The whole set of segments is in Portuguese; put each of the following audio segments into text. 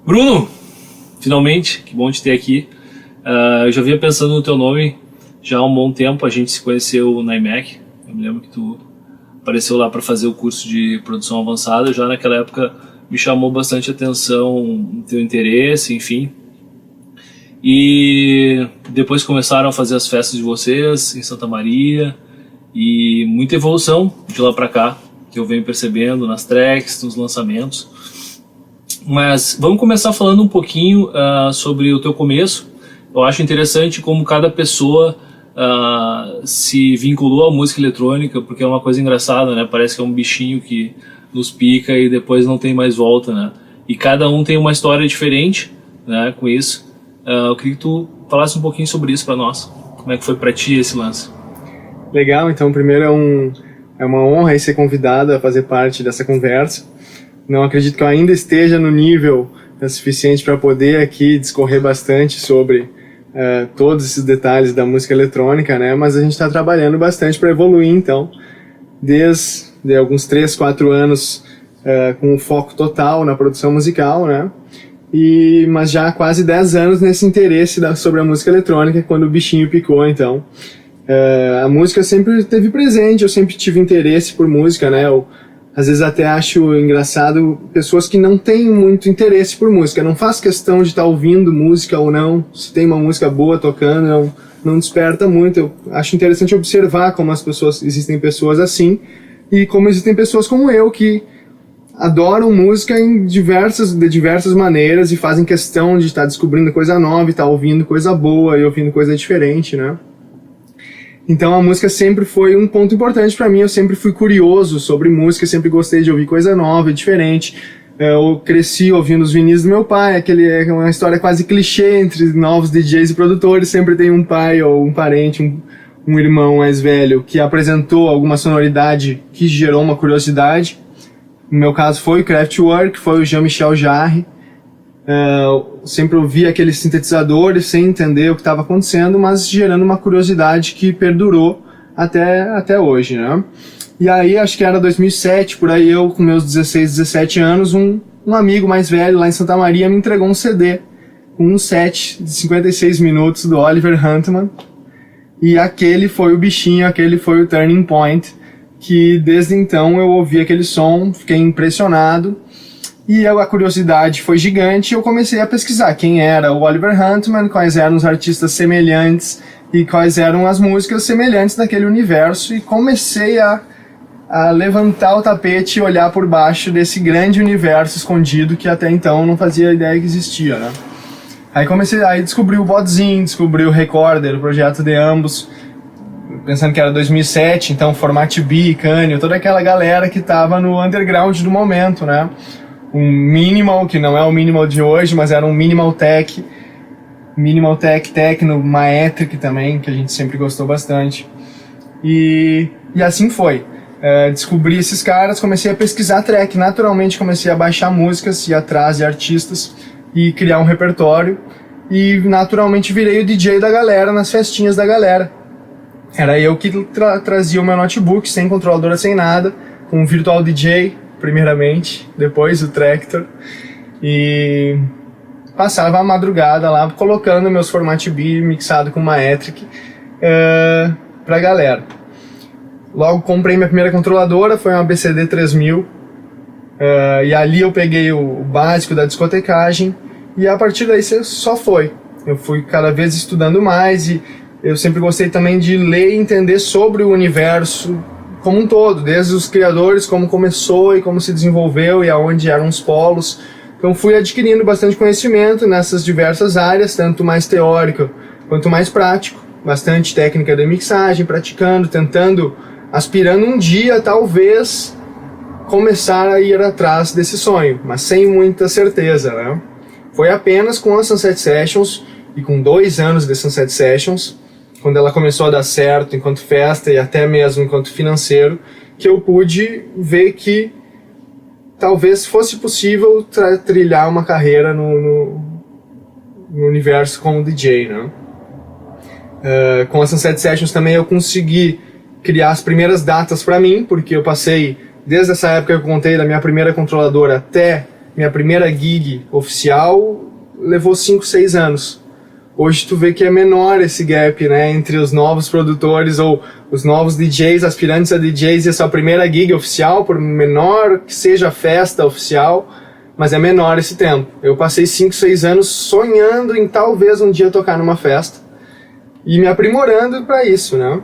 Bruno, finalmente, que bom te ter aqui. Eu já vinha pensando no teu nome já há um bom tempo. A gente se conheceu na IMEC. Eu me lembro que tu apareceu lá para fazer o curso de produção avançada. Já naquela época me chamou bastante atenção o teu interesse, enfim. E depois começaram a fazer as festas de vocês em Santa Maria. E muita evolução de lá para cá, que eu venho percebendo nas tracks, nos lançamentos. Mas vamos começar falando um pouquinho sobre o teu começo. Eu acho interessante como cada pessoa se vinculou à música eletrônica, porque é uma coisa engraçada, né? Parece que é um bichinho que nos pica e depois não tem mais volta, né? E cada um tem uma história diferente, né, com isso. Eu queria que tu falasse um pouquinho sobre isso para nós. Como é que foi para ti esse lance? Legal, então primeiro é uma honra ser convidado a fazer parte dessa conversa. Não acredito que eu ainda esteja no nível suficiente para poder aqui discorrer bastante sobre todos esses detalhes da música eletrônica, né? Mas a gente está trabalhando bastante para evoluir, então, desde alguns 3, 4 anos com um foco total na produção musical, né? Mas já há quase 10 anos nesse interesse sobre a música eletrônica, quando o bichinho picou, então. A música sempre esteve presente, eu sempre tive interesse por música, né? Às vezes até acho engraçado pessoas que não têm muito interesse por música, não faz questão de estar ouvindo música ou não, se tem uma música boa tocando, não desperta muito. Eu acho interessante observar como existem pessoas assim, e como existem pessoas como eu que adoram música de diversas maneiras e fazem questão de estar descobrindo coisa nova, e estar ouvindo coisa boa e ouvindo coisa diferente, né? Então a música sempre foi um ponto importante para mim, eu sempre fui curioso sobre música, sempre gostei de ouvir coisa nova e diferente. Eu cresci ouvindo os vinis do meu pai, é uma história quase clichê entre novos DJs e produtores, sempre tem um pai ou um parente, um irmão mais velho que apresentou alguma sonoridade que gerou uma curiosidade. No meu caso foi o Kraftwerk, foi o Jean-Michel Jarre. Sempre ouvi aqueles sintetizadores sem entender o que estava acontecendo, mas gerando uma curiosidade que perdurou até hoje, né? E aí, acho que era 2007, por aí eu, com meus 16, 17 anos, um amigo mais velho lá em Santa Maria me entregou um CD com um set de 56 minutos do Oliver Huntman, e aquele foi o bichinho, aquele foi o turning point, que desde então eu ouvi aquele som, fiquei impressionado. E a curiosidade foi gigante e eu comecei a pesquisar quem era o Oliver Huntman, quais eram os artistas semelhantes e quais eram as músicas semelhantes daquele universo, e comecei a levantar o tapete e olhar por baixo desse grande universo escondido que até então não fazia ideia que existia, né? Aí descobri o Bodzin, descobri o Recorder, o projeto de ambos, pensando que era 2007, então Format B, Canyon, toda aquela galera que estava no underground do momento, né? Um minimal, que não é o minimal de hoje, mas era um minimal tech techno, maetric também, que a gente sempre gostou bastante. E assim foi. Descobri esses caras, comecei a pesquisar track, naturalmente comecei a baixar músicas, ir atrás de artistas e criar um repertório, e naturalmente virei o DJ da galera nas festinhas da galera. Era eu que trazia o meu notebook, sem controladora, sem nada, com um virtual DJ, primeiramente, depois o Tractor, e passava a madrugada lá colocando meus Format B mixado com Maetric pra galera. Logo comprei minha primeira controladora, foi uma BCD 3000, e ali eu peguei o básico da discotecagem, e a partir daí só foi. Eu fui cada vez estudando mais, e eu sempre gostei também de ler e entender sobre o universo como um todo, desde os criadores, como começou e como se desenvolveu e aonde eram os polos. Então fui adquirindo bastante conhecimento nessas diversas áreas, tanto mais teórico quanto mais prático, bastante técnica de mixagem, praticando, tentando, aspirando um dia talvez começar a ir atrás desse sonho, mas sem muita certeza, né? Foi apenas com a Sunset Sessions e com 2 anos de Sunset Sessions, quando ela começou a dar certo enquanto festa e até mesmo enquanto financeiro, que eu pude ver que talvez fosse possível trilhar uma carreira no universo como DJ, né? Com a Sunset Sessions também eu consegui criar as primeiras datas para mim, porque eu passei, desde essa época que eu contei da minha primeira controladora até minha primeira gig oficial levou 5, 6 anos. Hoje tu vê que é menor esse gap, né, entre os novos produtores ou os novos DJs, aspirantes a DJs, e a sua primeira gig oficial, por menor que seja a festa oficial, mas é menor esse tempo. Eu passei 5, 6 anos sonhando em talvez um dia tocar numa festa e me aprimorando para isso, né?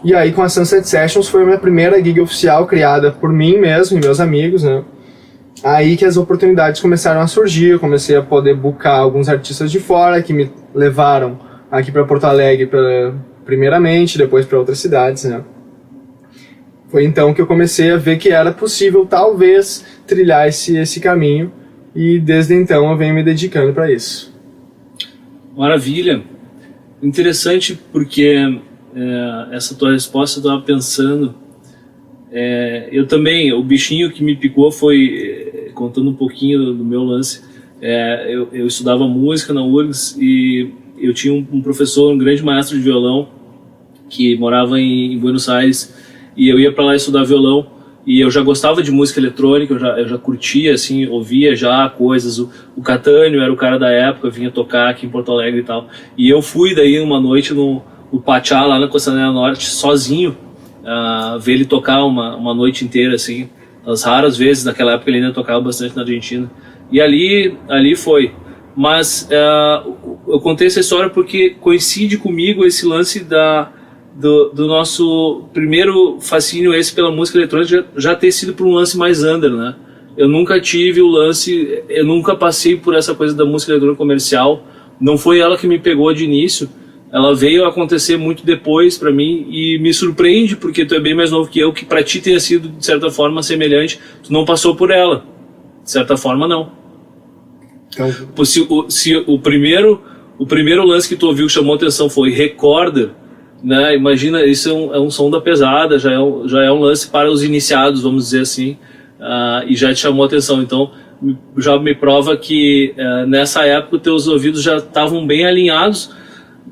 E aí com a Sunset Sessions foi a minha primeira gig oficial criada por mim mesmo e meus amigos, né? Aí que as oportunidades começaram a surgir, eu comecei a poder boocar alguns artistas de fora que me levaram aqui para Porto Alegre primeiramente, depois para outras cidades, né? Foi então que eu comecei a ver que era possível talvez trilhar esse caminho, e desde então eu venho me dedicando para isso. Maravilha! Interessante porque essa tua resposta eu estava pensando, eu também, o bichinho que me picou foi, contando um pouquinho do meu lance, eu estudava música na URGS e eu tinha um professor, um grande maestro de violão que morava em Buenos Aires, e eu ia para lá estudar violão, e eu já gostava de música eletrônica, eu já curtia, assim, ouvia já coisas, o Catânio era o cara da época, vinha tocar aqui em Porto Alegre e tal, e eu fui daí uma noite no Pachá, lá na Costaneira Norte, sozinho, ver ele tocar uma noite inteira, assim, as raras vezes, naquela época ele ainda tocava bastante na Argentina, e ali foi. Mas eu contei essa história porque coincide comigo esse lance do nosso primeiro fascínio esse pela música eletrônica já ter sido por um lance mais under, né? Eu nunca tive o lance, eu nunca passei por essa coisa da música eletrônica comercial, não foi ela que me pegou de início, ela veio a acontecer muito depois pra mim, e me surpreende porque tu é bem mais novo que eu, que pra ti tenha sido de certa forma semelhante, tu não passou por ela, de certa forma não. Então, se o primeiro lance que tu ouviu que chamou atenção foi Recorder, né? Imagina, isso é um som da pesada, já é um lance para os iniciados, vamos dizer assim, e já te chamou atenção, então já me prova que nessa época teus ouvidos já estavam bem alinhados,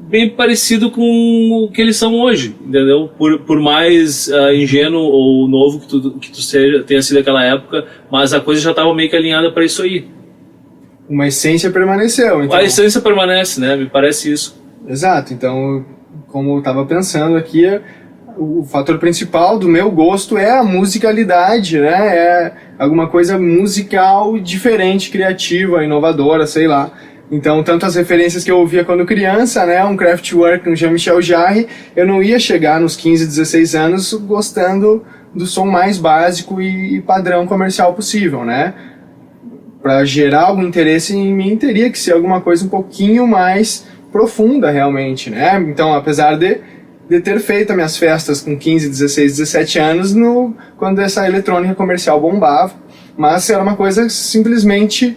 bem parecido com o que eles são hoje, entendeu? Por mais ingênuo ou novo que tu tenha sido naquela época, mas a coisa já estava meio que alinhada para isso aí. Uma essência permaneceu. Então... A essência permanece, né? Me parece isso. Exato, então, como eu estava pensando aqui, o fator principal do meu gosto é a musicalidade, né? É alguma coisa musical diferente, criativa, inovadora, sei lá. Então, tanto as referências que eu ouvia quando criança, né? Um Kraftwerk, um Jean-Michel Jarre, eu não ia chegar nos 15, 16 anos gostando do som mais básico e padrão comercial possível, né? Para gerar algum interesse em mim, teria que ser alguma coisa um pouquinho mais profunda, realmente, né? Então, apesar de ter feito as minhas festas com 15, 16, 17 anos, quando essa eletrônica comercial bombava, mas era uma coisa simplesmente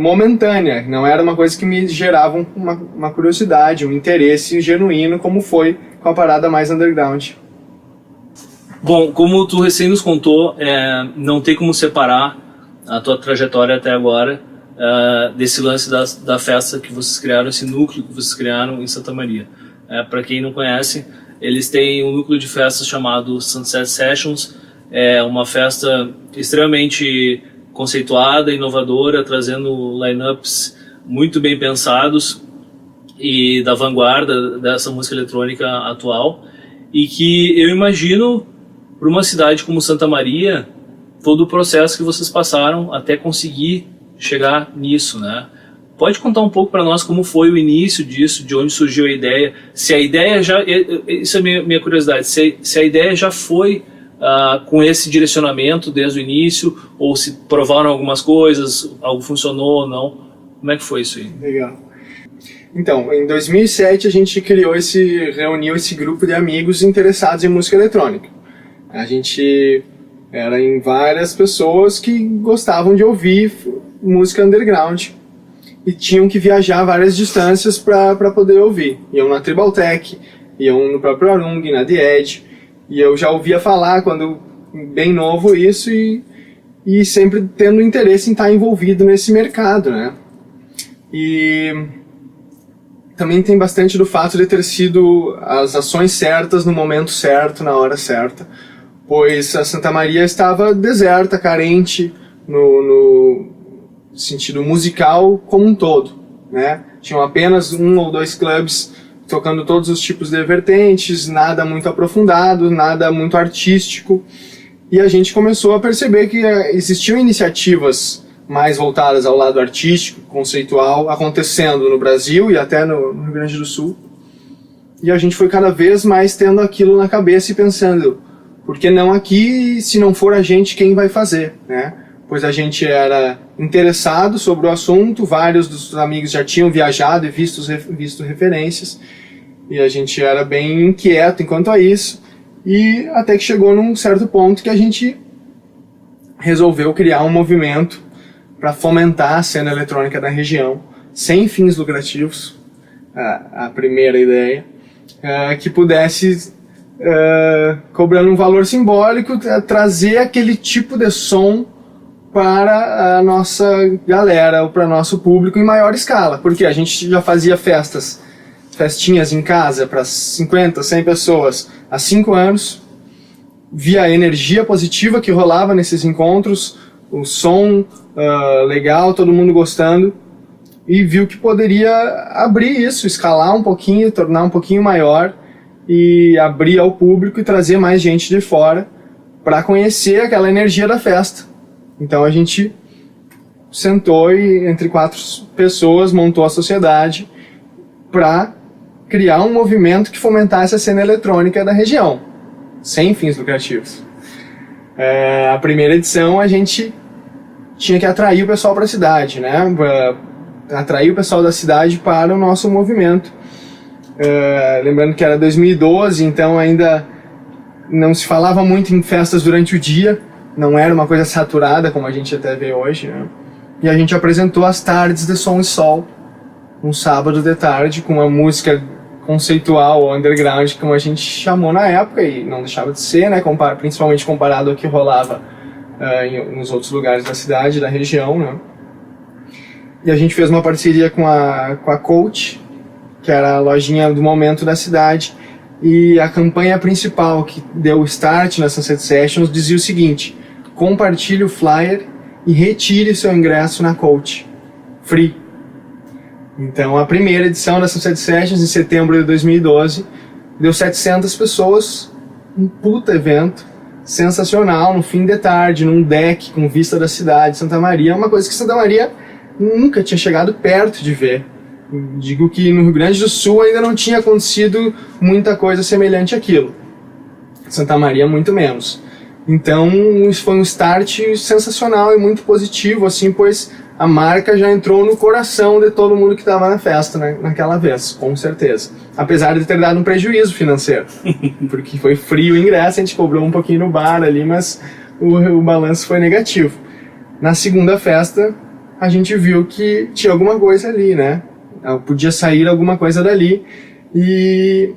momentânea, não era uma coisa que me gerava uma curiosidade, um interesse genuíno, como foi com a parada mais underground. Bom, como tu recém nos contou, não tem como separar a tua trajetória até agora desse lance da festa que vocês criaram, esse núcleo que vocês criaram em Santa Maria. Para quem não conhece, eles têm um núcleo de festas chamado Sunset Sessions, é uma festa extremamente conceituada, inovadora, trazendo lineups muito bem pensados e da vanguarda dessa música eletrônica atual, e que eu imagino, para uma cidade como Santa Maria, todo o processo que vocês passaram até conseguir chegar nisso, né? Pode contar um pouco para nós como foi o início disso, de onde surgiu a ideia, se a ideia já, isso é minha curiosidade, se a ideia já foi com esse direcionamento desde o início, ou se provaram algumas coisas, algo funcionou ou não, como é que foi isso aí? Legal. Então, em 2007 a gente reuniu esse grupo de amigos interessados em música eletrônica. A gente era em várias pessoas que gostavam de ouvir música underground e tinham que viajar várias distâncias para poder ouvir. Iam na Tribal Tech, iam no próprio Arung, na The Edge, e eu já ouvia falar quando bem novo isso e sempre tendo interesse em estar envolvido nesse mercado, né? E também tem bastante do fato de ter sido as ações certas no momento certo, na hora certa, pois a Santa Maria estava deserta, carente, no sentido musical como um todo, né? Tinham apenas 1 ou 2 clubes tocando todos os tipos de vertentes, nada muito aprofundado, nada muito artístico. E a gente começou a perceber que existiam iniciativas mais voltadas ao lado artístico, conceitual, acontecendo no Brasil e até no Rio Grande do Sul. E a gente foi cada vez mais tendo aquilo na cabeça e pensando, por que não aqui, se não for a gente, quem vai fazer, né? Pois a gente era interessado sobre o assunto, vários dos amigos já tinham viajado e visto referências, e a gente era bem inquieto enquanto a isso, e até que chegou num certo ponto que a gente resolveu criar um movimento para fomentar a cena eletrônica da região, sem fins lucrativos, a primeira ideia, que pudesse, cobrando um valor simbólico, trazer aquele tipo de som para a nossa galera, ou para nosso público em maior escala, porque a gente já fazia festinhas em casa para 50, 100 pessoas há 5 anos, via a energia positiva que rolava nesses encontros, o som legal, todo mundo gostando, e viu que poderia abrir isso, escalar um pouquinho, tornar um pouquinho maior, e abrir ao público e trazer mais gente de fora para conhecer aquela energia da festa. Então a gente sentou e, entre 4 pessoas, montou a sociedade para criar um movimento que fomentasse a cena eletrônica da região, sem fins lucrativos. A primeira edição a gente tinha que atrair o pessoal para a cidade, né? Atrair o pessoal da cidade para o nosso movimento. Lembrando que era 2012, então ainda não se falava muito em festas durante o dia, não era uma coisa saturada como a gente até vê hoje, né? E a gente apresentou as tardes de Som e Sol, um sábado de tarde, com uma música conceitual, underground, como a gente chamou na época, e não deixava de ser, né? Principalmente comparado ao que rolava nos outros lugares da cidade, da região, né? E a gente fez uma parceria com a Coach, que era a lojinha do momento da cidade, e a campanha principal que deu o start na Sunset Sessions dizia o seguinte: compartilhe o flyer e retire seu ingresso na Coach, free. Então a primeira edição da Sunset Sessions, em setembro de 2012, deu 700 pessoas, um puta evento, sensacional, no fim de tarde, num deck com vista da cidade de Santa Maria, uma coisa que Santa Maria nunca tinha chegado perto de ver. Digo que no Rio Grande do Sul ainda não tinha acontecido muita coisa semelhante àquilo. Santa Maria muito menos. Então isso foi um start sensacional e muito positivo, assim, pois a marca já entrou no coração de todo mundo que estava na festa, né, naquela vez, com certeza. Apesar de ter dado um prejuízo financeiro, porque foi frio o ingresso, a gente cobrou um pouquinho no bar ali, mas o balanço foi negativo. Na segunda festa, a gente viu que tinha alguma coisa ali, né? Podia sair alguma coisa dali, e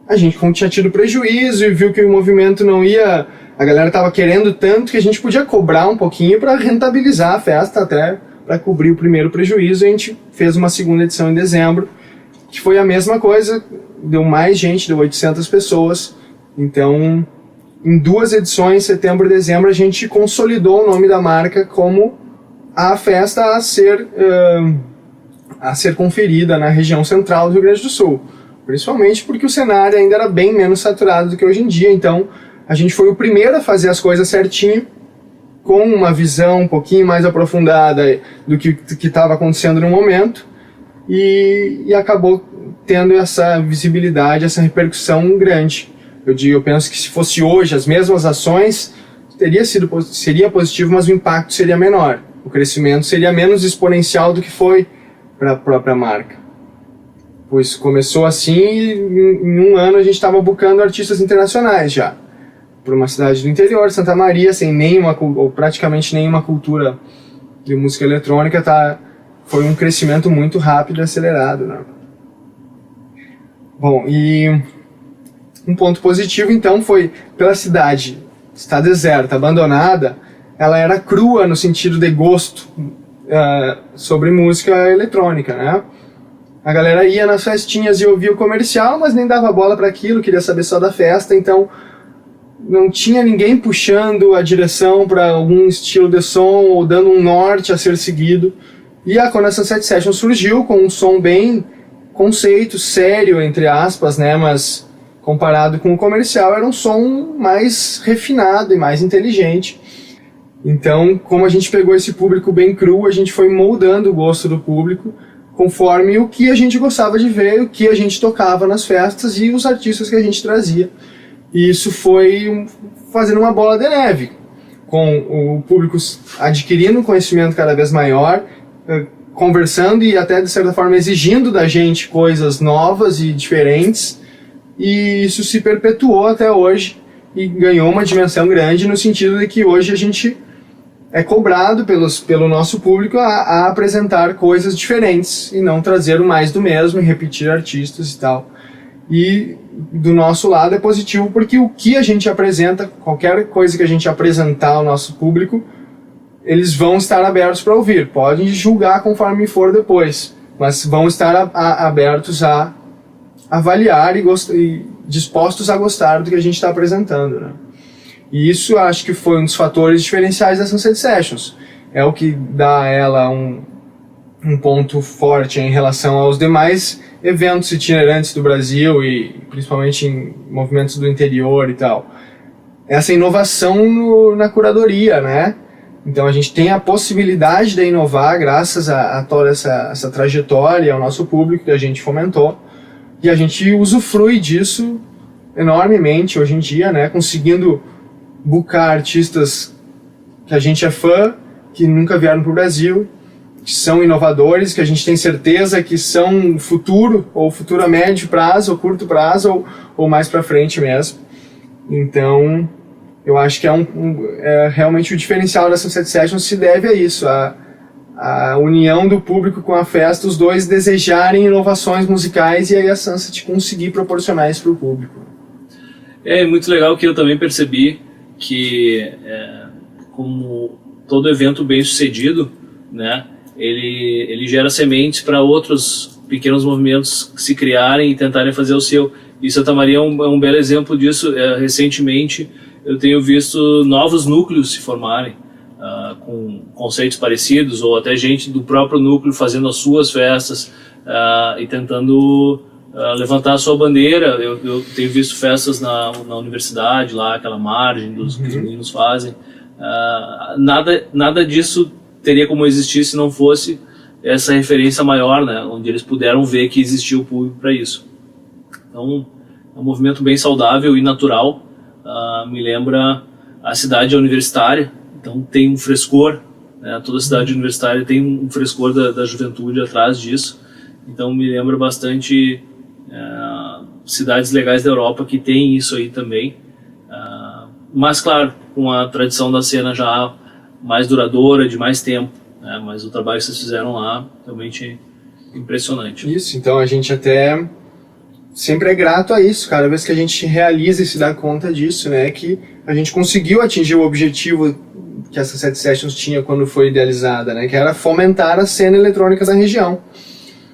a gente tinha tido prejuízo e viu que o movimento não ia, a galera estava querendo tanto que a gente podia cobrar um pouquinho para rentabilizar a festa, até para cobrir o primeiro prejuízo. A gente fez uma segunda edição em dezembro, que foi a mesma coisa, deu mais gente, deu 800 pessoas. Então, em 2 edições, setembro e dezembro, a gente consolidou o nome da marca como a festa a ser conferida na região central do Rio Grande do Sul, principalmente porque o cenário ainda era bem menos saturado do que hoje em dia. Então a gente foi o primeiro a fazer as coisas certinho, com uma visão um pouquinho mais aprofundada do que estava acontecendo no momento, e acabou tendo essa visibilidade, essa repercussão grande. Eu penso que se fosse hoje as mesmas ações, seria positivo, mas o impacto seria menor, o crescimento seria menos exponencial do que foi para a própria marca. Pois começou assim, e em um ano a gente estava buscando artistas internacionais já, para uma cidade do interior, Santa Maria, sem nenhuma, ou praticamente nenhuma cultura de música eletrônica. Foi um crescimento muito rápido e acelerado, né? Bom, e um ponto positivo então foi, pela cidade estar deserta, abandonada, ela era crua no sentido de gosto sobre música eletrônica, né? A galera ia nas festinhas e ouvia o comercial, mas nem dava bola para aquilo, queria saber só da festa. Então não tinha ninguém puxando a direção para algum estilo de som ou dando um norte a ser seguido. E quando a Sunset Sessions surgiu com um som bem conceito, sério, entre aspas, né, mas comparado com o comercial era um som mais refinado e mais inteligente. Então, como a gente pegou esse público bem cru, a gente foi moldando o gosto do público conforme o que a gente gostava de ver, o que a gente tocava nas festas e os artistas que a gente trazia. E isso foi fazendo uma bola de neve, com o público adquirindo um conhecimento cada vez maior, conversando e até, de certa forma, exigindo da gente coisas novas e diferentes. E isso se perpetuou até hoje e ganhou uma dimensão grande no sentido de que hoje a gente é cobrado pelo nosso público a apresentar coisas diferentes e não trazer o mais do mesmo e repetir artistas e tal. E do nosso lado é positivo porque o que a gente apresenta, qualquer coisa que a gente apresentar ao nosso público, eles vão estar abertos para ouvir. Podem julgar conforme for depois, mas vão estar abertos a avaliar e dispostos a gostar do que a gente está apresentando, né? E isso acho que foi um dos fatores diferenciais da Sunset Sessions. É o que dá a ela um ponto forte em relação aos demais eventos itinerantes do Brasil e principalmente em movimentos do interior e tal. Essa inovação na curadoria, né? Então a gente tem a possibilidade de inovar graças a toda essa trajetória ao nosso público que a gente fomentou. E a gente usufrui disso enormemente hoje em dia, né? Conseguindo buscar artistas que a gente é fã, que nunca vieram para o Brasil, que são inovadores, que a gente tem certeza que são futuro, ou futuro a médio prazo, ou curto prazo, ou mais para frente mesmo. Então, eu acho que realmente o diferencial da Sunset Sessions se deve a isso, a união do público com a festa, os dois desejarem inovações musicais e aí a Sunset conseguir proporcionar isso para o público. É muito legal que eu também percebi que, como todo evento bem sucedido, né, ele gera sementes para outros pequenos movimentos se criarem e tentarem fazer o seu. E Santa Maria é um belo exemplo disso. Recentemente eu tenho visto novos núcleos se formarem, com conceitos parecidos, ou até gente do próprio núcleo fazendo as suas festas e tentando levantar a sua bandeira. Eu tenho visto festas na universidade, lá, aquela margem que os meninos fazem. Nada disso teria como existir se não fosse essa referência maior, né, onde eles puderam ver que existia o público para isso. Então, é um movimento bem saudável e natural. Me lembra a cidade universitária, então tem um frescor, né, toda a cidade universitária tem um frescor da juventude atrás disso. Então me lembra bastante cidades legais da Europa que tem isso aí também. Mas claro, com a tradição da cena já mais duradoura, de mais tempo, né? Mas o trabalho que vocês fizeram lá, realmente impressionante. Isso, então a gente até sempre é grato a isso, cada vez que a gente realiza e se dá conta disso, né, que a gente conseguiu atingir o objetivo que essa Sunset Sessions tinha quando foi idealizada, né, que era fomentar a cena eletrônica da região.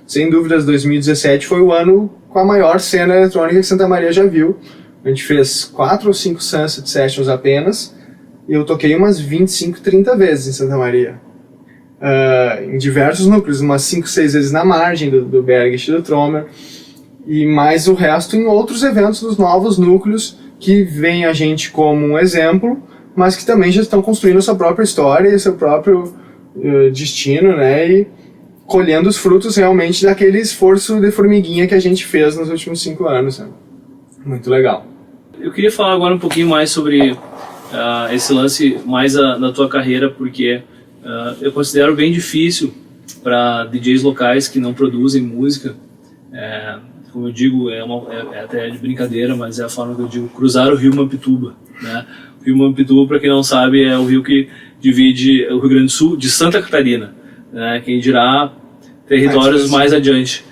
Sem dúvidas, 2017 foi o ano com a maior cena eletrônica que Santa Maria já viu. A gente fez 4 ou 5 Sunset Sessions apenas, e eu toquei umas 25, 30 vezes em Santa Maria. Em diversos núcleos, umas 5, 6 vezes na margem do Bergist e do Tromer, e mais o resto em outros eventos dos novos núcleos que veem a gente como um exemplo, mas que também já estão construindo a sua própria história e seu próprio destino, né, e colhendo os frutos realmente daquele esforço de formiguinha que a gente fez nos últimos 5 anos. Né? Muito legal. Eu queria falar agora um pouquinho mais sobre esse lance mais na tua carreira, porque eu considero bem difícil para DJs locais que não produzem música, como eu digo, é até de brincadeira, mas é a forma que eu digo, cruzar o rio Mampituba, né? O rio Mampituba, para quem não sabe, é o rio que divide o Rio Grande do Sul de Santa Catarina, né? Quem dirá territórios mais adiante.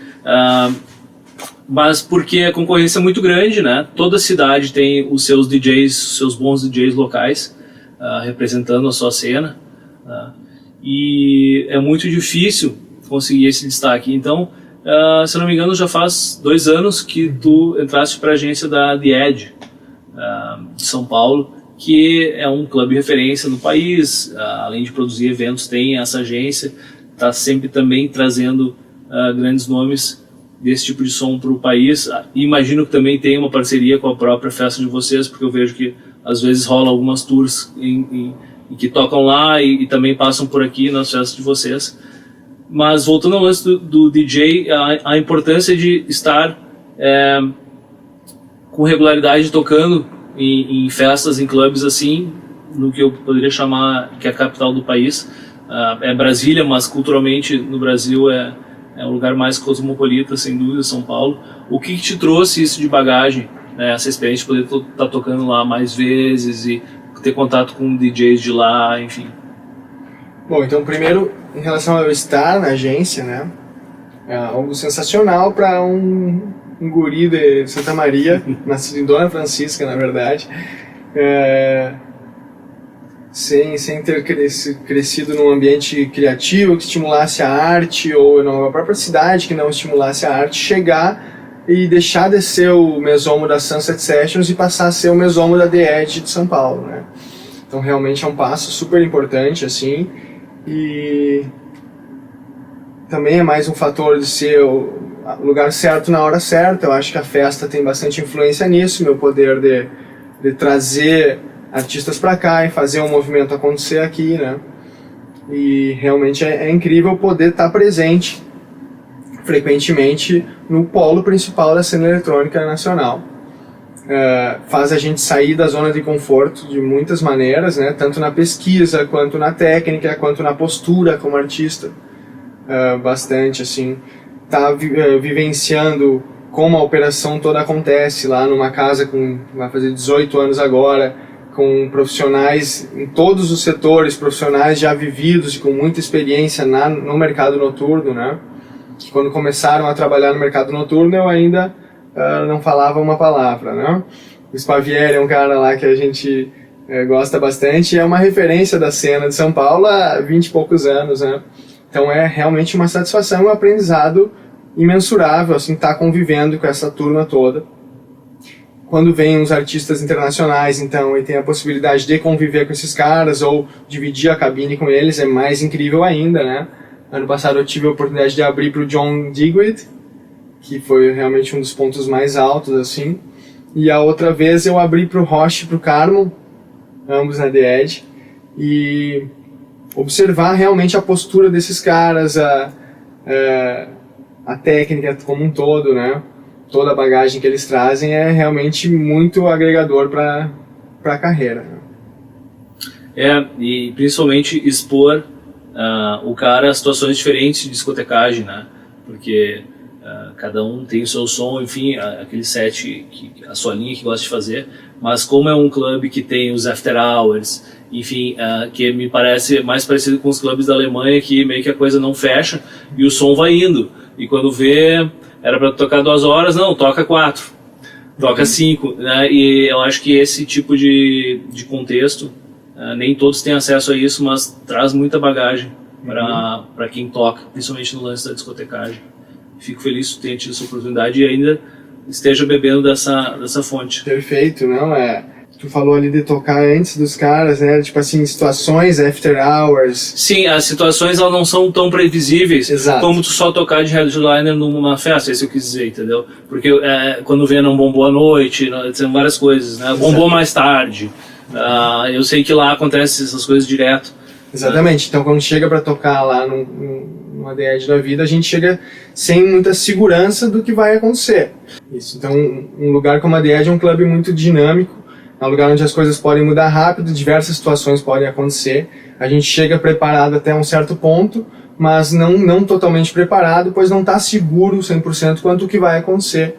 Mas porque a concorrência é muito grande, né? Toda cidade tem os seus DJs, os seus bons DJs locais, representando a sua cena, e é muito difícil conseguir esse destaque. Então, se eu não me engano, já faz 2 anos que tu entraste para a agência da The Edge, de São Paulo, que é um clube referência no país, além de produzir eventos, tem essa agência, está sempre também trazendo grandes nomes desse tipo de som para o país. Imagino que também tem uma parceria com a própria festa de vocês, porque eu vejo que às vezes rola algumas tours em que tocam lá e também passam por aqui nas festas de vocês. Mas voltando ao lance do DJ, a importância de estar com regularidade tocando em festas, em clubes assim, no que eu poderia chamar que é a capital do país. É Brasília, mas culturalmente no Brasil é um lugar mais cosmopolita, sem dúvida, São Paulo. O que te trouxe isso de bagagem, né, essa experiência de poder estar tocando lá mais vezes e ter contato com DJs de lá, enfim? Bom, então primeiro, em relação ao estar na agência, né, é algo sensacional para um guri de Santa Maria, nascido em Dona Francisca, na verdade, sem ter crescido num ambiente criativo que estimulasse a arte, ou numa própria cidade que não estimulasse a arte, chegar e deixar de ser o mesomo da Sunset Sessions e passar a ser o mesomo da The Edge de São Paulo, né? Então realmente é um passo super importante, assim, e também é mais um fator de ser o lugar certo na hora certa. Eu acho que a festa tem bastante influência nisso, meu poder de trazer artistas para cá e fazer um movimento acontecer aqui, né? E realmente é incrível poder estar presente frequentemente no polo principal da cena eletrônica nacional. Faz a gente sair da zona de conforto de muitas maneiras, né? Tanto na pesquisa, quanto na técnica, quanto na postura como artista. Bastante, assim. Tá vivenciando como a operação toda acontece lá numa casa vai fazer 18 anos agora, com profissionais em todos os setores, profissionais já vividos e com muita experiência no mercado noturno, né? Quando começaram a trabalhar no mercado noturno, eu ainda não falava uma palavra, né? O Spavieri é um cara lá que a gente gosta bastante, é uma referência da cena de São Paulo há 20 e poucos anos, né? Então é realmente uma satisfação, um aprendizado imensurável, assim, estar convivendo com essa turma toda. Quando vêm os artistas internacionais, então, e tem a possibilidade de conviver com esses caras ou dividir a cabine com eles, é mais incrível ainda, né? Ano passado eu tive a oportunidade de abrir para o John Digweed, que foi realmente um dos pontos mais altos, assim. E a outra vez eu abri para o Roche e para o Carmo, ambos na The Edge, e observar realmente a postura desses caras, a técnica como um todo, né? Toda a bagagem que eles trazem é realmente muito agregador para a carreira. E principalmente expor o cara a situações diferentes de discotecagem, né? Porque cada um tem o seu som, enfim, aquele set, a sua linha que gosta de fazer, mas como é um clube que tem os after hours, enfim, que me parece mais parecido com os clubes da Alemanha, que meio que a coisa não fecha e o som vai indo, e quando vê, era para tocar 2 horas, não, toca 4, toca 5, né? E eu acho que esse tipo de contexto, nem todos têm acesso a isso, mas traz muita bagagem para quem toca, principalmente no lance da discotecagem. Fico feliz que tenha tido essa oportunidade e ainda esteja bebendo dessa fonte. Perfeito, não é? Tu falou ali de tocar antes dos caras, né? Tipo assim, situações, after hours. Sim, as situações elas não são tão previsíveis. Exato. Como tu só tocar de headliner numa festa, é isso que eu quis dizer, entendeu? Porque quando vem não bombou à noite, são várias coisas, né? Bombou mais tarde. Eu sei que lá acontece essas coisas direto. Exatamente, então quando chega para tocar lá numa The Edge da vida, a gente chega sem muita segurança do que vai acontecer. Isso. Então um lugar como a The Edge é um clube muito dinâmico, é um lugar onde as coisas podem mudar rápido, diversas situações podem acontecer. A gente chega preparado até um certo ponto, mas não totalmente preparado, pois não está seguro 100% quanto o que vai acontecer.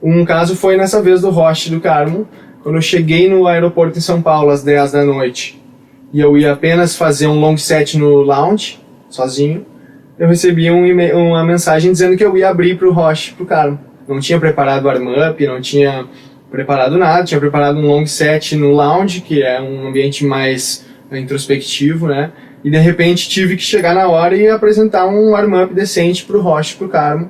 Um caso foi nessa vez do Roche do Carmo, quando eu cheguei no aeroporto em São Paulo às 10 da noite, e eu ia apenas fazer um long set no lounge, sozinho, eu recebi uma mensagem dizendo que eu ia abrir para o Roche, para o Carmo. Não tinha preparado o warm-up, não tinha preparado nada, tinha preparado um long set no lounge, que é um ambiente mais introspectivo, né? E de repente tive que chegar na hora e apresentar um warm-up decente para o Roche, para o Carmo.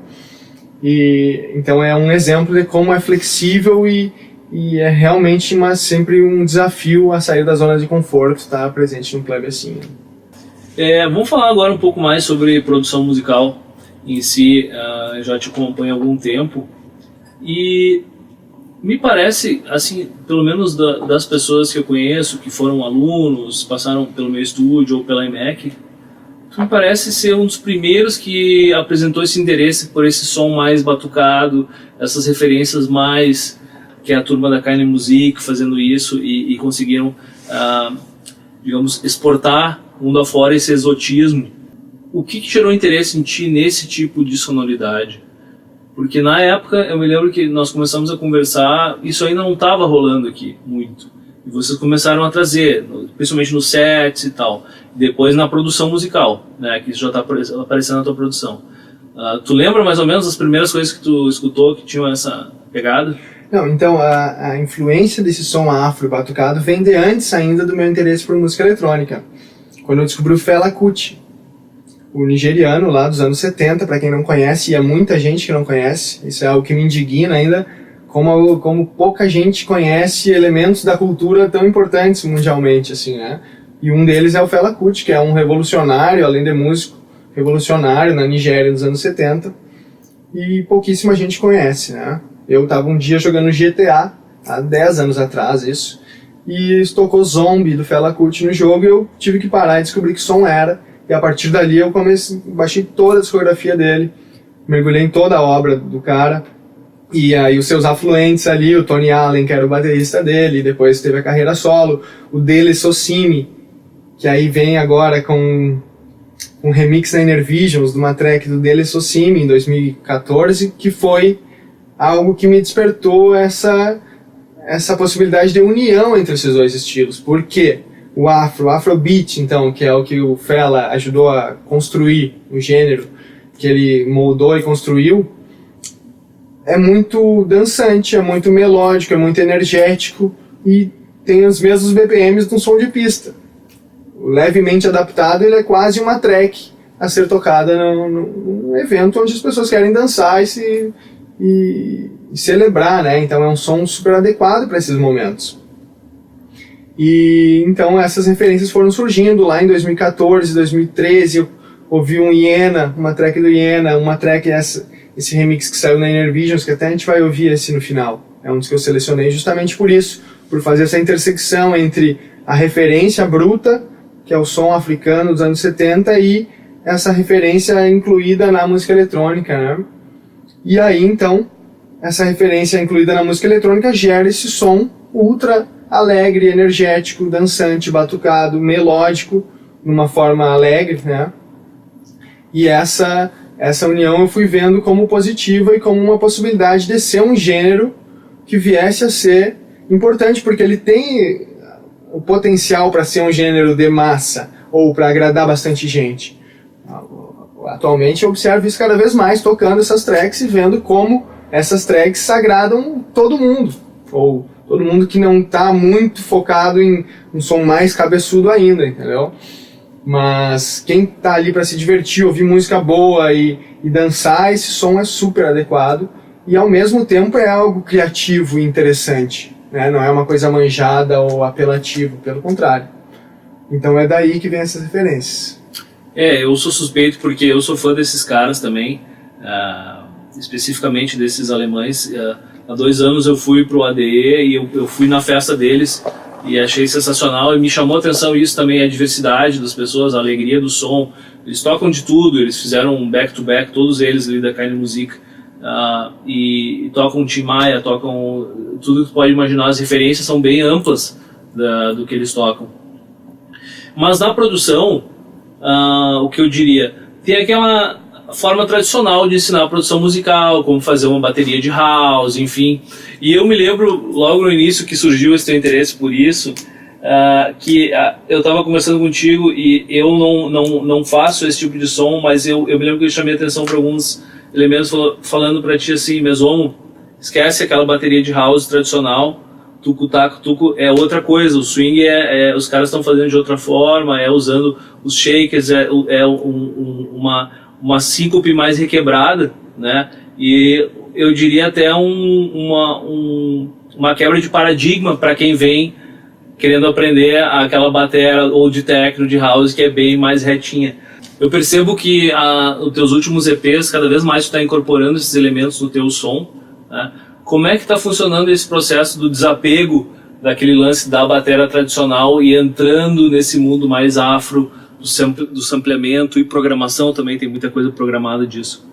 E então é um exemplo de como é flexível e e é realmente sempre um desafio a sair da zona de conforto, estar presente num clube assim. Vamos falar agora um pouco mais sobre produção musical em si. Eu já te acompanho há algum tempo e me parece, assim, pelo menos das pessoas que eu conheço, que foram alunos, passaram pelo meu estúdio ou pela IMEC, tu me parece ser um dos primeiros que apresentou esse interesse por esse som mais batucado, essas referências mais, que é a turma da Kind Music fazendo isso e conseguiram, digamos, exportar mundo afora esse exotismo. O que gerou interesse em ti nesse tipo de sonoridade? Porque na época, eu me lembro que nós começamos a conversar, isso ainda não estava rolando aqui muito. E vocês começaram a trazer, principalmente nos sets e tal. Depois na produção musical, né, que isso já está aparecendo na tua produção. Tu lembra mais ou menos as primeiras coisas que tu escutou que tinham essa pegada? Não, então a influência desse som afro batucado vem de antes ainda do meu interesse por música eletrônica. Quando eu descobri o Fela Kuti, o nigeriano lá dos anos 70, para quem não conhece, e há muita gente que não conhece, isso é algo que me indigna ainda, como pouca gente conhece elementos da cultura tão importantes mundialmente, assim, né? E um deles é o Fela Kuti, que é um revolucionário, além de músico, revolucionário na Nigéria dos anos 70, e pouquíssima gente conhece, né? Eu estava um dia jogando GTA, há 10 anos atrás, isso, e tocou Zombie do Fela Kuti no jogo, e eu tive que parar e descobrir que som era. E a partir dali eu baixei toda a discografia dele, mergulhei em toda a obra do cara, e aí os seus afluentes ali, o Tony Allen, que era o baterista dele, depois teve a carreira solo, o Dele Socimi, que aí vem agora com um remix na Inner Visions, de uma track do Dele Socimi, em 2014, que foi algo que me despertou essa possibilidade de união entre esses dois estilos. Por quê? O Afrobeat, então, que é o que o Fela ajudou a construir, o gênero que ele moldou e construiu, é muito dançante, é muito melódico, é muito energético e tem os mesmos BPMs de um som de pista. Levemente adaptado, ele é quase uma track a ser tocada num evento onde as pessoas querem dançar e celebrar, né? Então é um som super adequado para esses momentos. E então essas referências foram surgindo lá em 2014, 2013, eu ouvi um Iena, uma track do Iena, uma track esse remix que saiu na Inner Visions, que até a gente vai ouvir esse no final. É um dos que eu selecionei justamente por isso, por fazer essa intersecção entre a referência bruta, que é o som africano dos anos 70, e essa referência incluída na música eletrônica, né? E aí então, essa referência incluída na música eletrônica gera esse som ultra alegre, energético, dançante, batucado, melódico, numa forma alegre, né? E essa união eu fui vendo como positiva e como uma possibilidade de ser um gênero que viesse a ser importante, porque ele tem o potencial para ser um gênero de massa, ou para agradar bastante gente. Atualmente eu observo isso cada vez mais, tocando essas tracks e vendo como essas tracks agradam todo mundo, ou todo mundo que não está muito focado em um som mais cabeçudo ainda, entendeu? Mas quem está ali para se divertir, ouvir música boa e dançar, esse som é super adequado e ao mesmo tempo é algo criativo e interessante, né? Não é uma coisa manjada ou apelativo, pelo contrário. Então é daí que vem essas referências. Eu sou suspeito porque eu sou fã desses caras também, especificamente desses alemães. Há 2 anos eu fui pro ADE e eu fui na festa deles e achei sensacional, e me chamou a atenção isso também, a diversidade das pessoas, a alegria do som. Eles tocam de tudo, eles fizeram um back-to-back, todos eles ali da Kind Music, e tocam Tim Maia, tocam tudo que tu pode imaginar, as referências são bem amplas do que eles tocam. Mas na produção, o que eu diria, tem aquela forma tradicional de ensinar a produção musical, como fazer uma bateria de house, enfim. E eu me lembro, logo no início que surgiu esse teu interesse por isso, que eu estava conversando contigo e eu não faço esse tipo de som, mas eu me lembro que eu chamei atenção para alguns elementos falando para ti assim, Mesomo, esquece aquela bateria de house tradicional, tucu, taco, tucu, é outra coisa, o swing os caras estão fazendo de outra forma, usando os shakers, uma síncope mais requebrada, né? E eu diria até uma quebra de paradigma para quem vem querendo aprender aquela bateria ou de techno, de house, que é bem mais retinha. Eu percebo que os teus últimos EPs, cada vez mais tu está incorporando esses elementos no teu som, né? Como é que está funcionando esse processo do desapego daquele lance da bateria tradicional e entrando nesse mundo mais afro, do sampleamento e programação também, tem muita coisa programada disso?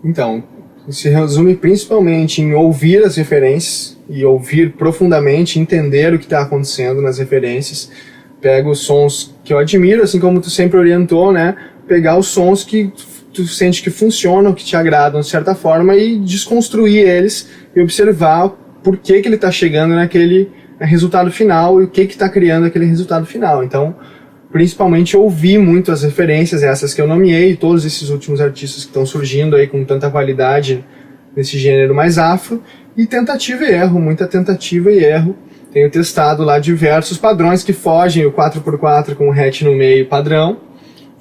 Então, se resume principalmente em ouvir as referências e ouvir profundamente, entender o que está acontecendo nas referências. Pega os sons que eu admiro, assim como tu sempre orientou, né? Pegar os sons que tu sente que funcionam, que te agradam de certa forma e desconstruir eles e observar por que ele está chegando naquele resultado final e o que está criando aquele resultado final. Então, principalmente ouvir muito as referências, essas que eu nomeei, todos esses últimos artistas que estão surgindo aí com tanta qualidade nesse gênero mais afro, e tentativa e erro, muita tentativa e erro. Tenho testado lá diversos padrões que fogem, o 4x4 com o hatch no meio padrão,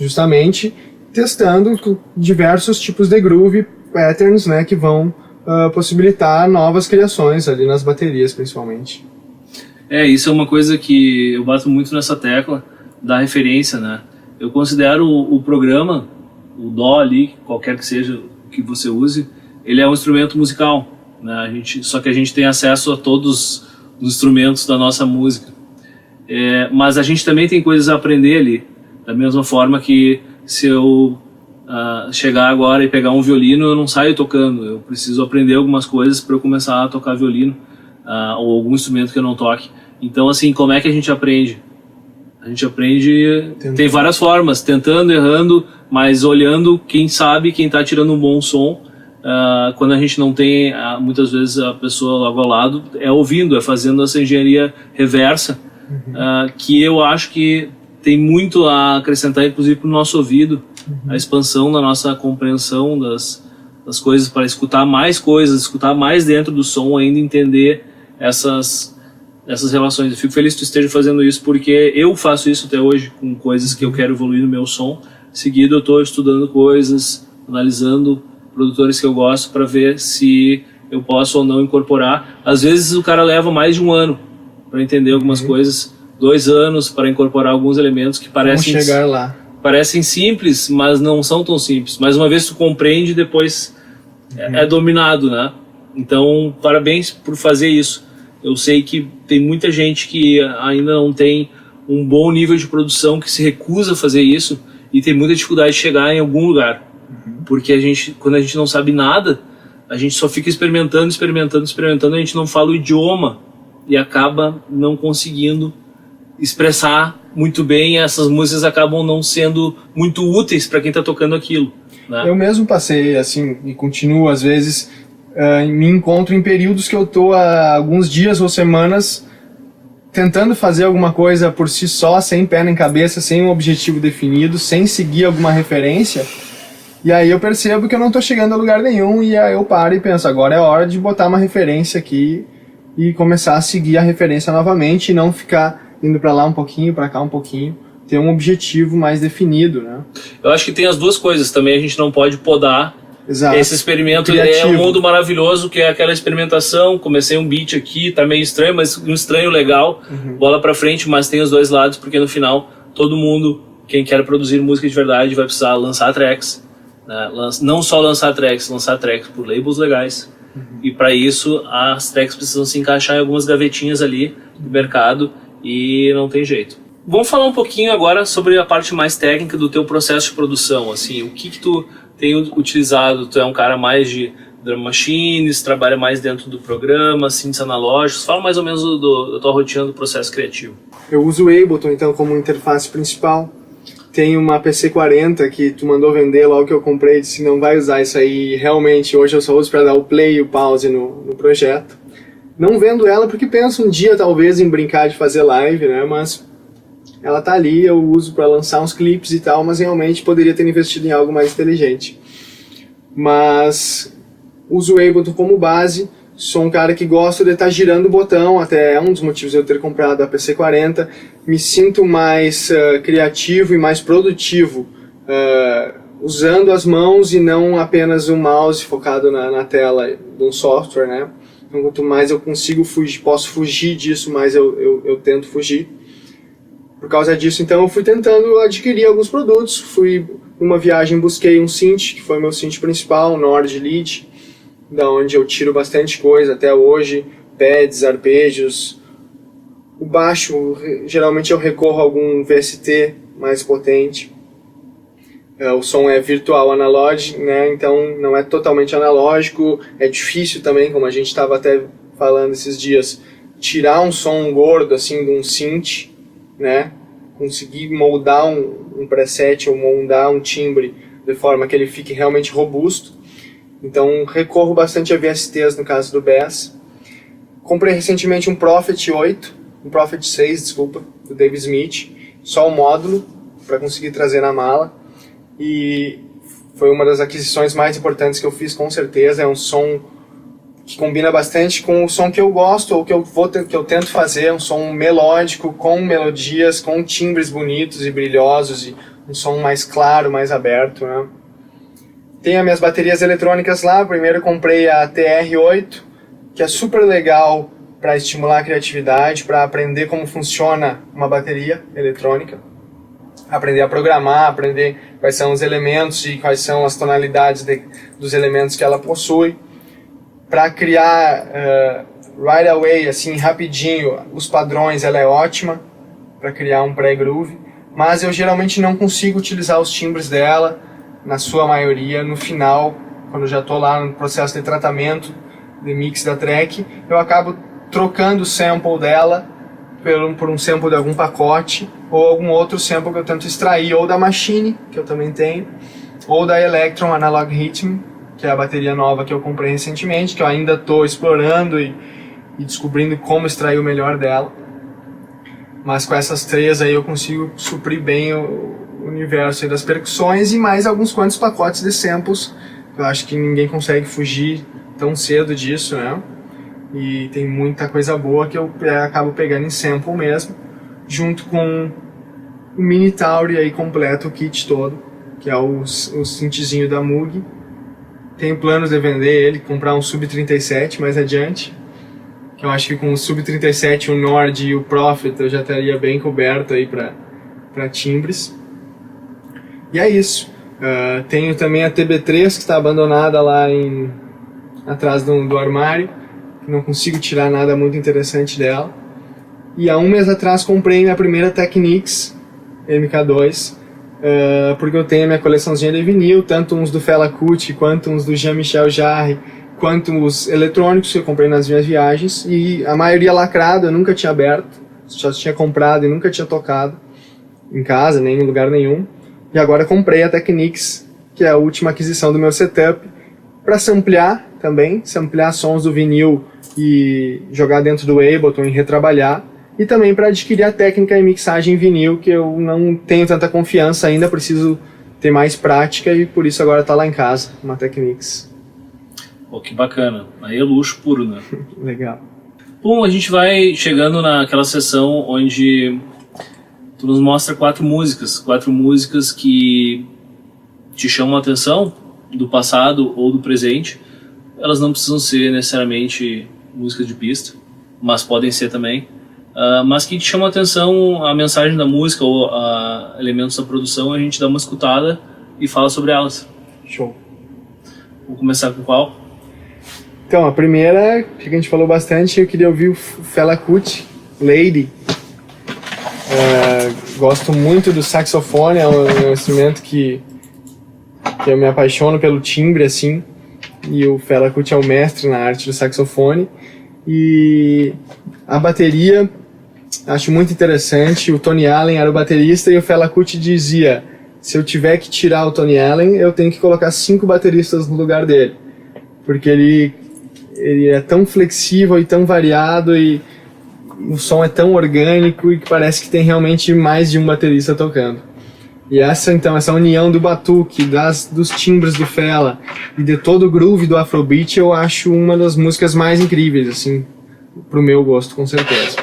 justamente testando diversos tipos de groove patterns, né, que vão possibilitar novas criações ali nas baterias, principalmente. Isso é uma coisa que eu bato muito nessa tecla da referência, né? Eu considero o programa, o DAW ali, qualquer que seja que você use, ele é um instrumento musical, né? Só que a gente tem acesso a todos os instrumentos da nossa música. Mas a gente também tem coisas a aprender ali, da mesma forma que se eu chegar agora e pegar um violino, eu não saio tocando, eu preciso aprender algumas coisas para eu começar a tocar violino, ou algum instrumento que eu não toque. Então, assim, como é que a gente aprende? A gente aprende, tem várias formas, tentando, errando, mas olhando quem sabe, quem está tirando um bom som. Quando a gente não tem, muitas vezes, a pessoa logo ao lado, ouvindo, fazendo essa engenharia reversa, que eu acho que tem muito a acrescentar, inclusive, para o nosso ouvido, a expansão da nossa compreensão das coisas, para escutar mais coisas, escutar mais dentro do som, ainda entender essas relações. Eu fico feliz que tu esteja fazendo isso, porque eu faço isso até hoje com coisas que eu quero evoluir no meu som. Em seguida eu estou estudando coisas, analisando produtores que eu gosto para ver se eu posso ou não incorporar. Às vezes o cara leva mais de um ano para entender algumas coisas, 2 anos para incorporar alguns elementos que parecem simples, mas não são tão simples. Mas uma vez tu compreende, depois é dominado, né? Então, parabéns por fazer isso. Eu sei que tem muita gente que ainda não tem um bom nível de produção, que se recusa a fazer isso e tem muita dificuldade de chegar em algum lugar. Porque quando a gente não sabe nada, a gente só fica experimentando, a gente não fala o idioma e acaba não conseguindo expressar muito bem, e essas músicas acabam não sendo muito úteis para quem está tocando aquilo, né? Eu mesmo passei assim, e continuo às vezes, me encontro em períodos que eu estou há alguns dias ou semanas tentando fazer alguma coisa por si só, sem pé nem cabeça, sem um objetivo definido, sem seguir alguma referência, e aí eu percebo que eu não estou chegando a lugar nenhum, e aí eu paro e penso, agora é hora de botar uma referência aqui e começar a seguir a referência novamente e não ficar indo para lá um pouquinho, para cá um pouquinho, ter um objetivo mais definido, né? Eu acho que tem as duas coisas também, a gente não pode podar. Exato. Esse experimento Criativo. É um mundo maravilhoso, que é aquela experimentação, comecei um beat aqui, tá meio estranho, mas um estranho legal, bola pra frente, mas tem os dois lados, porque no final, todo mundo, quem quer produzir música de verdade, vai precisar lançar tracks, né? Não só lançar tracks por labels legais, e para isso as tracks precisam se encaixar em algumas gavetinhas ali do mercado, e não tem jeito. Vamos falar um pouquinho agora sobre a parte mais técnica do teu processo de produção, assim, o que tu tem utilizado? Tu é um cara mais de drum machines, trabalha mais dentro do programa, synths analógicos, fala mais ou menos da tua rotina do processo criativo. Eu uso o Ableton, então, como interface principal. Tenho uma PC40 que tu mandou vender logo que eu comprei, disse não vai usar isso aí, realmente hoje eu só uso para dar o play e o pause no projeto. Não vendo ela porque penso um dia talvez em brincar de fazer live, né, mas ela tá ali, eu uso para lançar uns clipes e tal, mas realmente poderia ter investido em algo mais inteligente. Mas uso o Ableton como base, sou um cara que gosta de estar girando o botão, até é um dos motivos de eu ter comprado a PC40. Me sinto mais criativo e mais produtivo usando as mãos e não apenas o mouse focado na tela de um software, né? Então, quanto mais eu consigo fugir, posso fugir disso, mais eu tento fugir. Por causa disso, então, eu fui tentando adquirir alguns produtos. Fui numa viagem, busquei um synth, que foi meu synth principal, um Nord Lead, da onde eu tiro bastante coisa até hoje, pads, arpejos. O baixo, geralmente eu recorro a algum VST mais potente. O som é virtual analógico, né? Então não é totalmente analógico, é difícil também, como a gente estava até falando esses dias, tirar um som gordo assim de um synth, né? Conseguir moldar um preset ou moldar um timbre de forma que ele fique realmente robusto. Então recorro bastante a VSTs no caso do Bass. Comprei recentemente um Prophet 8, um Prophet 6, desculpa, do Dave Smith, só o módulo para conseguir trazer na mala. E foi uma das aquisições mais importantes que eu fiz, com certeza. É um som que combina bastante com o som que eu gosto, ou que eu tento fazer. É um som melódico, com melodias, com timbres bonitos e brilhosos, e um som mais claro, mais aberto, né? Tenho as minhas baterias eletrônicas lá. Primeiro eu comprei a TR-8, que é super legal para estimular a criatividade, para aprender como funciona uma bateria eletrônica. Aprender a programar, aprender quais são os elementos e quais são as tonalidades dos elementos que ela possui. Para criar right away, assim, rapidinho, os padrões, ela é ótima para criar um pré-groove. Mas eu geralmente não consigo utilizar os timbres dela, na sua maioria, no final, quando eu já estou lá no processo de tratamento, de mix da track, eu acabo trocando o sample dela por um sample de algum pacote, ou algum outro sample que eu tento extrair, ou da Machine, que eu também tenho, ou da Electron Analog Rhythm, que é a bateria nova que eu comprei recentemente, que eu ainda estou explorando e descobrindo como extrair o melhor dela. Mas com essas três aí eu consigo suprir bem o universo aí das percussões e mais alguns quantos pacotes de samples. Eu acho que ninguém consegue fugir tão cedo disso, né? E tem muita coisa boa que eu acabo pegando em sample mesmo, junto com o Mini Tauri aí completo, o kit todo, que é o synthzinho da Moog. Tenho planos de vender ele, comprar um Sub-37 mais adiante, que eu acho que com o Sub-37, o Nord e o Prophet eu já estaria bem coberto aí para timbres. E é isso. Tenho também a TB3, que está abandonada lá atrás do armário. Não consigo tirar nada muito interessante dela. E há um mês atrás comprei minha primeira Technics MK2, porque eu tenho a minha coleçãozinha de vinil, tanto uns do Fela Kuti, quanto uns do Jean-Michel Jarre, quanto os eletrônicos que eu comprei nas minhas viagens, e a maioria lacrado, eu nunca tinha aberto, só tinha comprado e nunca tinha tocado em casa, nem em lugar nenhum. E agora comprei a Technics, que é a última aquisição do meu setup, para samplear também, samplear sons do vinil e jogar dentro do Ableton e retrabalhar, e também para adquirir a técnica em mixagem em vinil, que eu não tenho tanta confiança ainda, preciso ter mais prática, e por isso agora está lá em casa, uma Technics. Pô, que bacana, aí é luxo puro, né? Legal. Bom, a gente vai chegando naquela sessão onde tu nos mostra quatro músicas que te chamam a atenção, do passado ou do presente. Elas não precisam ser necessariamente músicas de pista, mas podem ser também. Mas que te chamam a atenção, a mensagem da música ou elementos da produção, a gente dá uma escutada e fala sobre elas. Show. Vou começar com qual? Então, a primeira, que a gente falou bastante, eu queria ouvir o Fela Kuti, Lady. Gosto muito do saxofone, é um instrumento que eu me apaixono pelo timbre, assim, e o Fela Kuti é o mestre na arte do saxofone. E a bateria, acho muito interessante. O Tony Allen era o baterista e o Fela Kuti dizia: se eu tiver que tirar o Tony Allen, eu tenho que colocar 5 bateristas no lugar dele, porque ele é tão flexível e tão variado, e o som é tão orgânico, e que parece que tem realmente mais de um baterista tocando. E essa união do batuque, dos timbres do Fela e de todo o groove do Afrobeat, eu acho uma das músicas mais incríveis, assim, pro meu gosto, com certeza.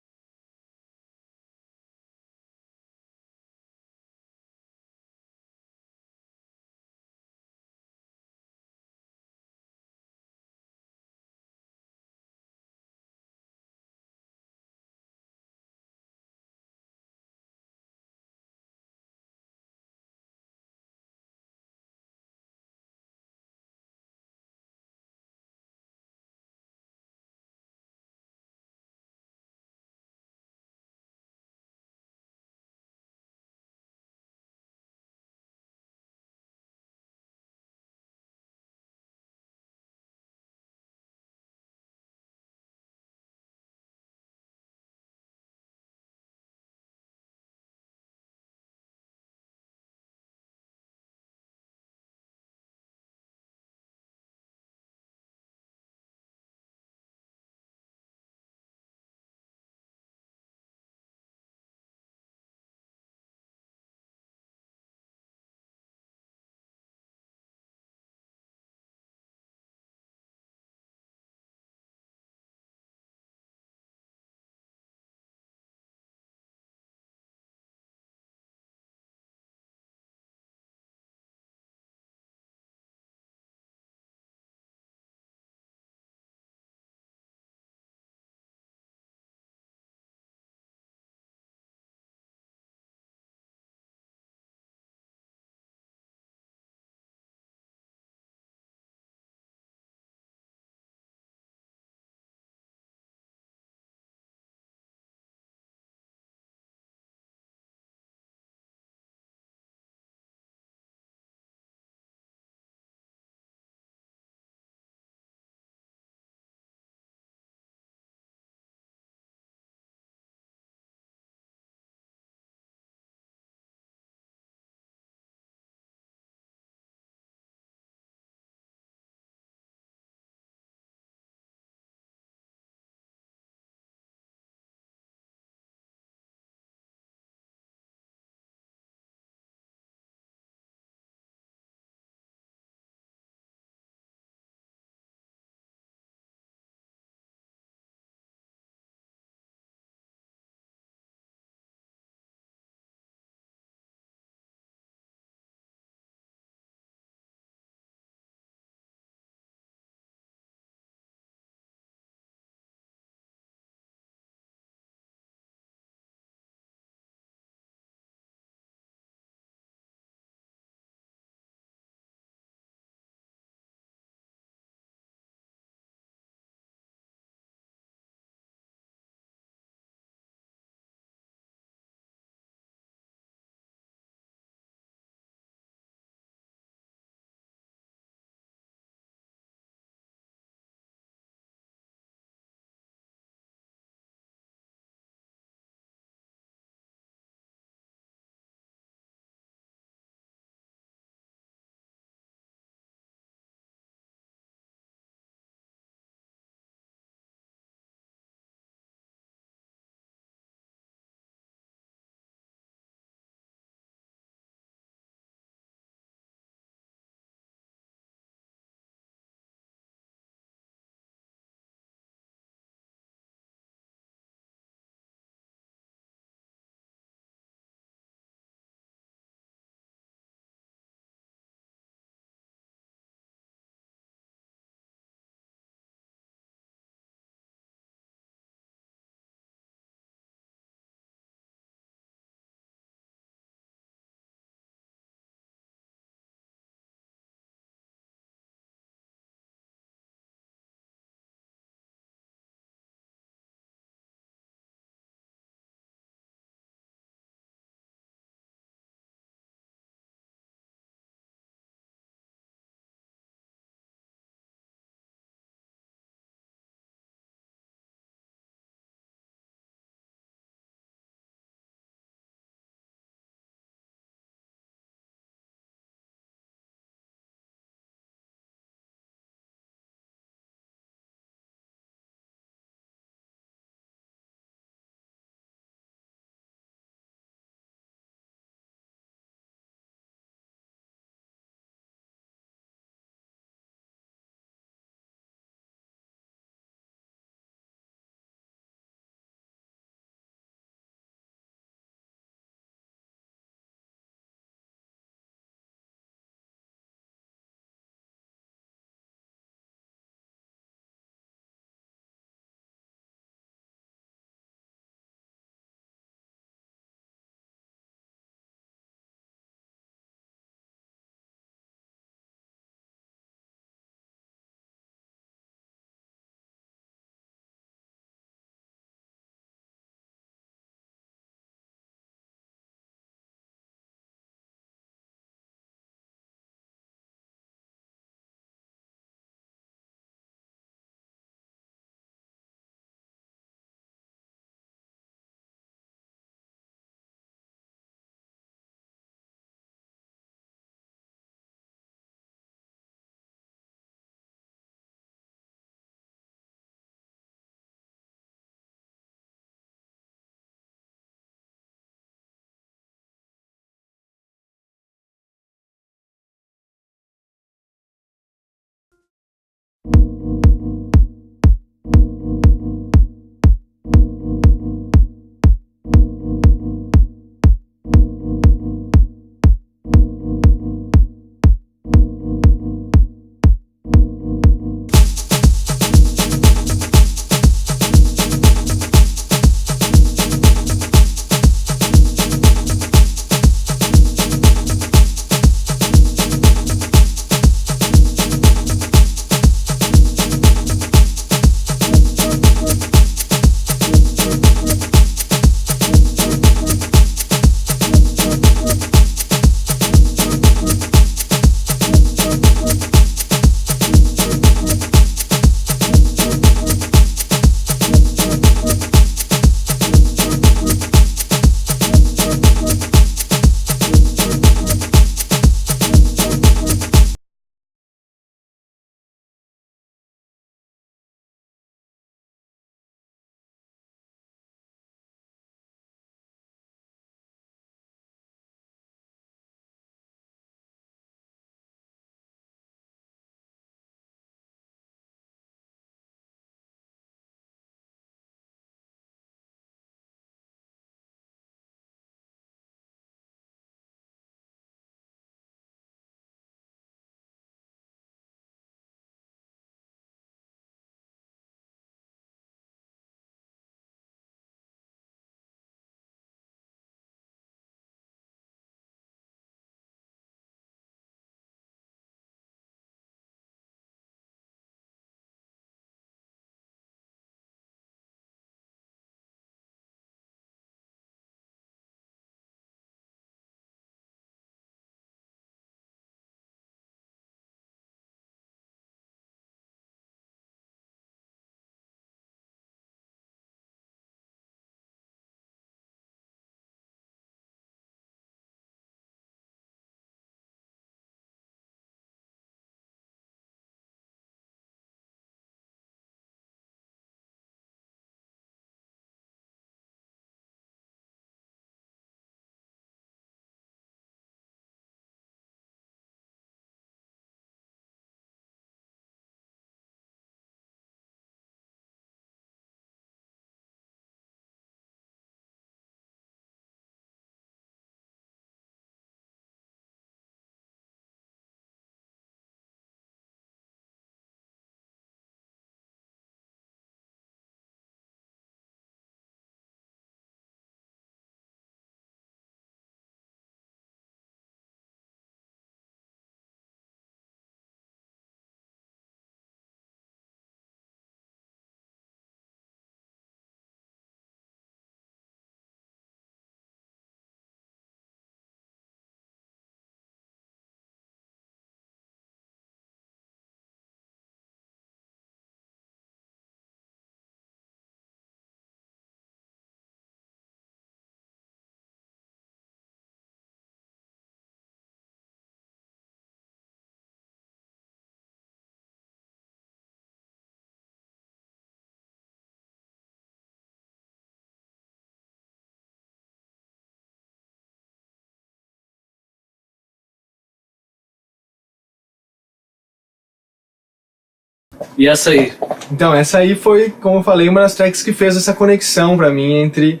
E essa aí? Então, essa aí foi, como eu falei, uma das tracks que fez essa conexão pra mim entre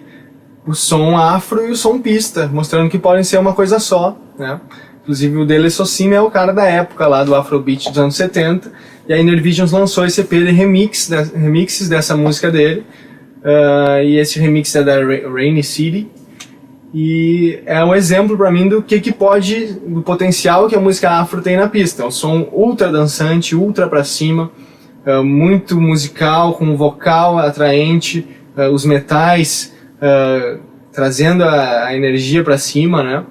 o som afro e o som pista, mostrando que podem ser uma coisa só, né? Inclusive o Dele Socime é o cara da época lá do Afrobeat dos anos 70, e a Inner Visions lançou esse EP de remixes dessa música dele, e esse remix é da Rainy City, e é um exemplo pra mim do potencial que a música afro tem na pista. É um som ultra dançante, ultra pra cima, muito musical, com um vocal atraente, os metais trazendo a energia pra cima, né?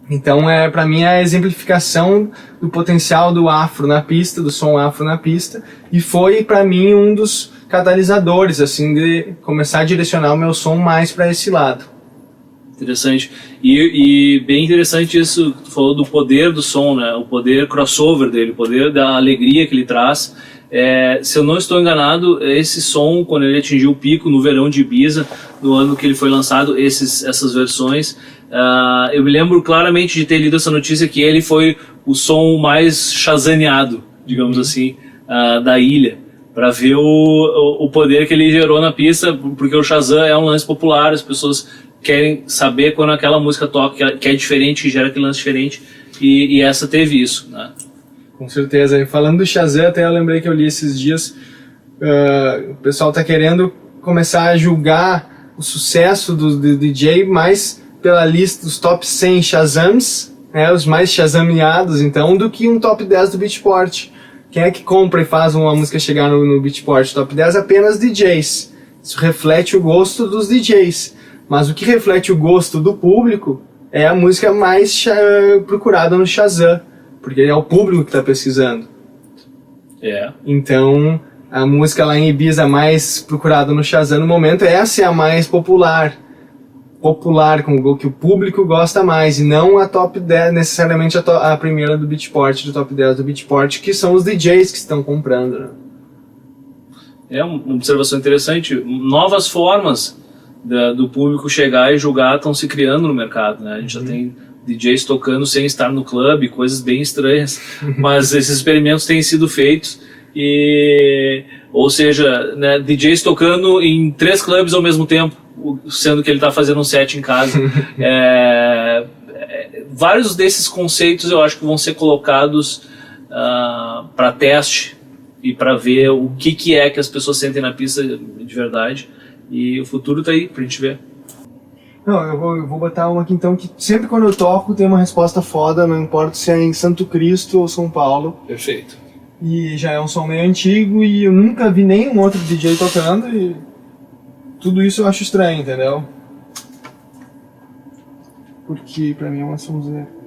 Então, pra mim, é a exemplificação do potencial do afro na pista, do som afro na pista, e foi, pra mim, um dos catalisadores, assim, de começar a direcionar o meu som mais pra esse lado. Interessante. E bem interessante isso, tu falou do poder do som, né? O poder crossover dele, o poder da alegria que ele traz. Se eu não estou enganado, esse som, quando ele atingiu o pico no verão de Ibiza, no ano que ele foi lançado, essas versões, eu me lembro claramente de ter lido essa notícia que ele foi o som mais chazaneado, digamos assim, da ilha, para ver o poder que ele gerou na pista, porque o Shazam é um lance popular, as pessoas querem saber quando aquela música toca, que é diferente, que gera aquele lance diferente, e essa teve isso, né? Com certeza. E falando do Shazam, até eu lembrei que eu li esses dias, o pessoal tá querendo começar a julgar o sucesso do DJ mais pela lista dos top 100 Shazams, né, os mais shazameados, então, do que um top 10 do Beatport. Quem é que compra e faz uma música chegar no Beatport top 10? Apenas DJs. Isso reflete o gosto dos DJs. Mas o que reflete o gosto do público é a música mais procurada no Shazam, porque é o público que está pesquisando. Então, a música lá em Ibiza mais procurada no Shazam no momento, essa é a mais popular, com o que o público gosta mais, e não a top 10, necessariamente a primeira do Beatport, do top 10 do Beatport, que são os DJs que estão comprando, né? É uma observação interessante. Novas formas do público chegar e julgar estão se criando no mercado, né? A gente já tem DJs tocando sem estar no clube, coisas bem estranhas, mas esses experimentos têm sido feitos, ou seja, né, DJs tocando em 3 clubes ao mesmo tempo, sendo que ele está fazendo um set em casa. Vários desses conceitos eu acho que vão ser colocados para teste e para ver o que é que as pessoas sentem na pista de verdade, e o futuro está aí para a gente ver. Não, eu vou botar uma aqui então, que sempre quando eu toco tem uma resposta foda, não importa se é em Santo Cristo ou São Paulo. Perfeito. E já é um som meio antigo e eu nunca vi nenhum outro DJ tocando, e tudo isso eu acho estranho, entendeu? Porque pra mim é uma sonzeira.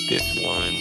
this one.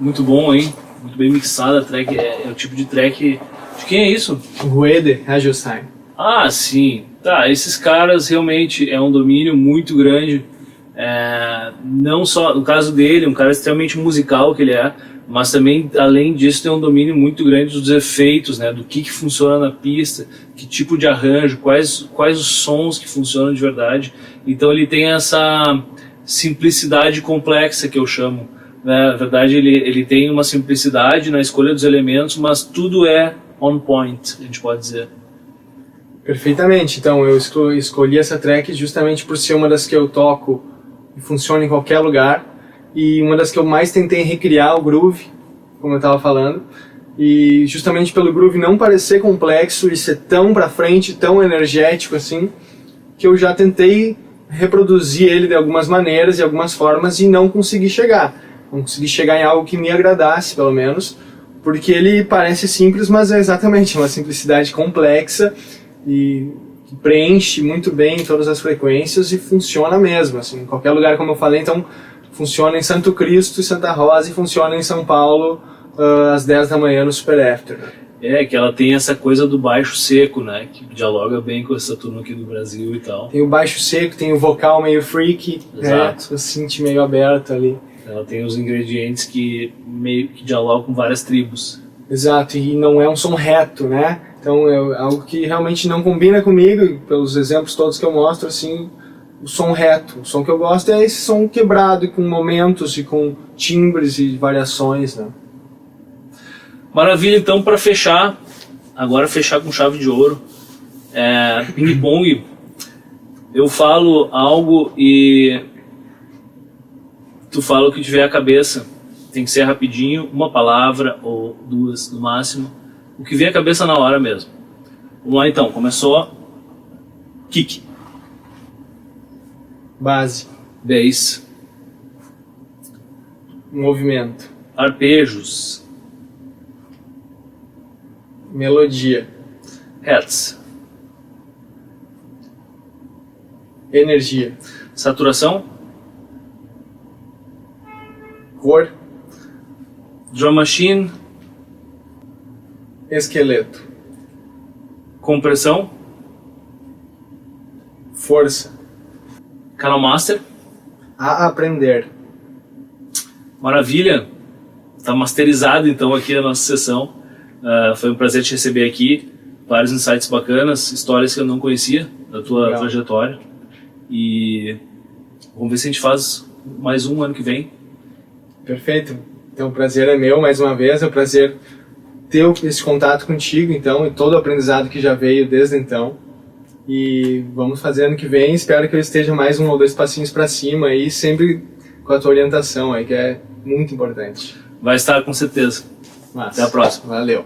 Muito bom, hein? Muito bem mixada a track. É o tipo de track... De quem é isso? Ruede Hagelsheim. Ah, sim. Tá, esses caras realmente é um domínio muito grande. Não só, no caso dele, um cara extremamente musical que ele é, mas também, além disso, tem um domínio muito grande dos efeitos, né? Do que funciona na pista, que tipo de arranjo, quais os sons que funcionam de verdade. Então ele tem essa simplicidade complexa que eu chamo. Na verdade, ele tem uma simplicidade na escolha dos elementos, mas tudo é on point, a gente pode dizer. Perfeitamente. Então, eu escolhi essa track justamente por ser uma das que eu toco e funciona em qualquer lugar, e uma das que eu mais tentei recriar o groove, como eu estava falando, e justamente pelo groove não parecer complexo e ser tão pra frente, tão energético assim, que eu já tentei reproduzir ele de algumas maneiras e algumas formas e não consegui chegar. Não consegui chegar em algo que me agradasse, pelo menos, porque ele parece simples, mas é exatamente uma simplicidade complexa e que preenche muito bem todas as frequências e funciona mesmo, assim, em qualquer lugar, como eu falei. Então funciona em Santo Cristo e Santa Rosa e funciona em São Paulo às 10 da manhã no Super After. Que ela tem essa coisa do baixo seco, né, que dialoga bem com essa turma aqui do Brasil e tal. Tem o baixo seco, tem o vocal meio freaky, exato, né, o synth meio aberto ali. Ela tem os ingredientes que meio que dialogam com várias tribos. Exato, e não é um som reto, né? Então é algo que realmente não combina comigo, e pelos exemplos todos que eu mostro, assim, o som reto. O som que eu gosto é esse som quebrado, e com momentos, e com timbres e variações, né? Maravilha, então, para fechar, agora fechar com chave de ouro, ping-pong, eu falo algo e tu fala o que tiver à cabeça. Tem que ser rapidinho, uma palavra ou duas no máximo, o que vier à cabeça na hora mesmo. Vamos lá então, começou. Kick. Base. Bass. Movimento. Arpejos. Melodia. Hertz. Energia. Saturação. Cor. Drum machine. Esqueleto. Compressão. Força. Canal Master. A aprender. Maravilha. Está masterizado então aqui a nossa sessão. Foi um prazer te receber aqui. Vários insights bacanas, histórias que eu não conhecia da tua Legal. trajetória. E vamos ver se a gente faz mais um ano que vem. Perfeito. Então o prazer é meu mais uma vez, é um prazer ter esse contato contigo então e todo o aprendizado que já veio desde então. E vamos fazer ano que vem, espero que eu esteja mais 1 ou 2 passinhos para cima aí, sempre com a tua orientação aí, que é muito importante. Vai estar com certeza. Massa. Até a próxima. Valeu.